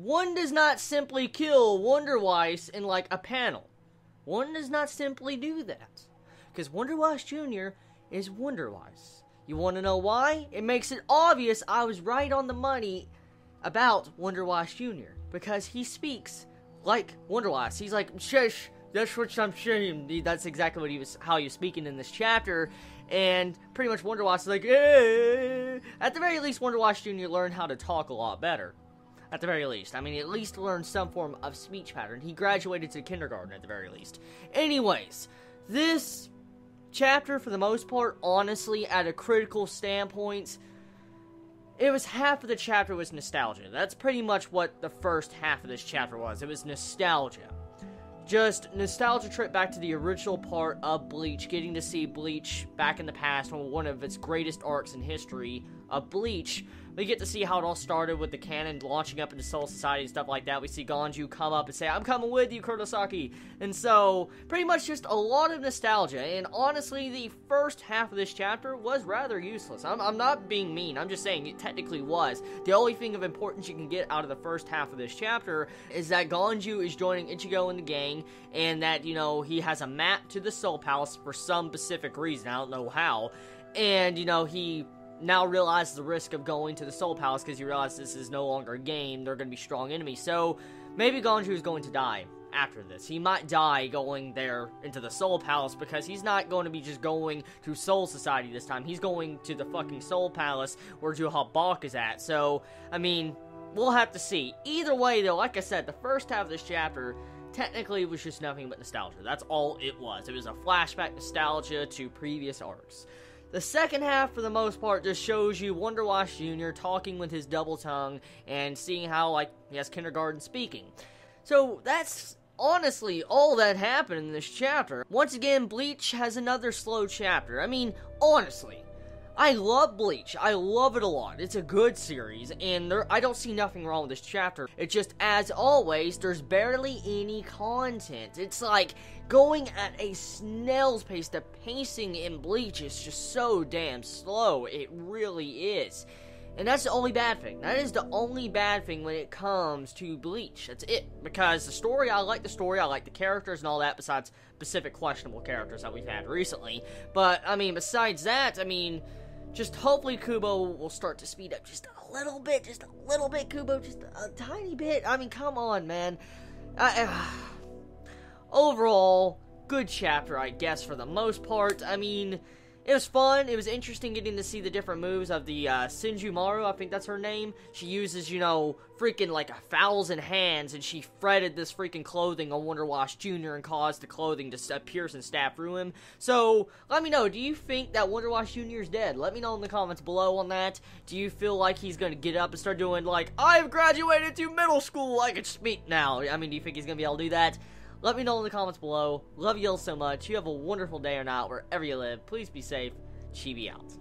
one does not simply kill Wonderweiss in, like, a panel. One does not simply do that. Because Wonderweiss Jr. is Wonderweiss. You want to know why? It makes it obvious I was right on the money about Wonderweiss Jr. Because he speaks like Wonderweiss. He's like, shush, that's what I'm saying. That's exactly what how he was speaking in this chapter. And pretty much Wonderweiss is like, eh. At the very least, Wonderweiss Jr. learned how to talk a lot better. At the very least. I mean, at least learned some form of speech pattern. He graduated to kindergarten at the very least. Anyways, this chapter, for the most part, honestly, at a critical standpoint, it was half of the chapter was nostalgia. That's pretty much what the first half of this chapter was. It was nostalgia. Just nostalgia trip back to the original part of Bleach, getting to see Bleach back in the past, one of its greatest arcs in history of Bleach. We get to see how it all started with the cannon launching up into Soul Society and stuff like that. We see Ganju come up and say, I'm coming with you, Kurosaki. And so, pretty much just a lot of nostalgia. And honestly, the first half of this chapter was rather useless. I'm not being mean. I'm just saying it technically was. The only thing of importance you can get out of the first half of this chapter is that Ganju is joining Ichigo and the gang. And that, you know, he has a map to the Soul Palace for some specific reason. I don't know how. And, you know, he now realizes the risk of going to the Soul Palace because he realizes this is no longer a game. They're going to be strong enemies. So, maybe Ganju is going to die after this. He might die going there into the Soul Palace because he's not going to be just going to Soul Society this time. He's going to the fucking Soul Palace where Juhabak is at. So, I mean, we'll have to see. Either way, though, like I said, the first half of this chapter technically was just nothing but nostalgia. That's all it was. It was a flashback nostalgia to previous arcs. The second half, for the most part, just shows you Wonderweiss Jr. talking with his double tongue and seeing how, like, he has kindergarten speaking. So, that's honestly all that happened in this chapter. Once again, Bleach has another slow chapter. I mean, honestly, I love Bleach. I love it a lot. It's a good series, and I don't see nothing wrong with this chapter. It's just, as always, there's barely any content. It's like going at a snail's pace. The pacing in Bleach is just so damn slow. It really is. And that's the only bad thing. That is the only bad thing when it comes to Bleach. That's it. Because the story, I like the characters and all that, besides specific questionable characters that we've had recently. But, I mean, besides that, I mean, just hopefully Kubo will start to speed up just a little bit, Kubo, just a tiny bit. I mean, come on, man. Overall, good chapter, I guess, for the most part. I mean, it was fun. It was interesting getting to see the different moves of the Shinjumaru, I think that's her name. She uses, you know, freaking like 1,000 hands, and she threaded this freaking clothing on Wonderweiss Jr. and caused the clothing to pierce and stab through him. So, let me know, do you think that Wonderweiss Jr. is dead? Let me know in the comments below on that. Do you feel like he's going to get up and start doing, like, I've graduated to middle school, I can speak now? I mean, do you think he's going to be able to do that? Let me know in the comments below. Love you all so much. You have a wonderful day or night wherever you live. Please be safe. Chibi out.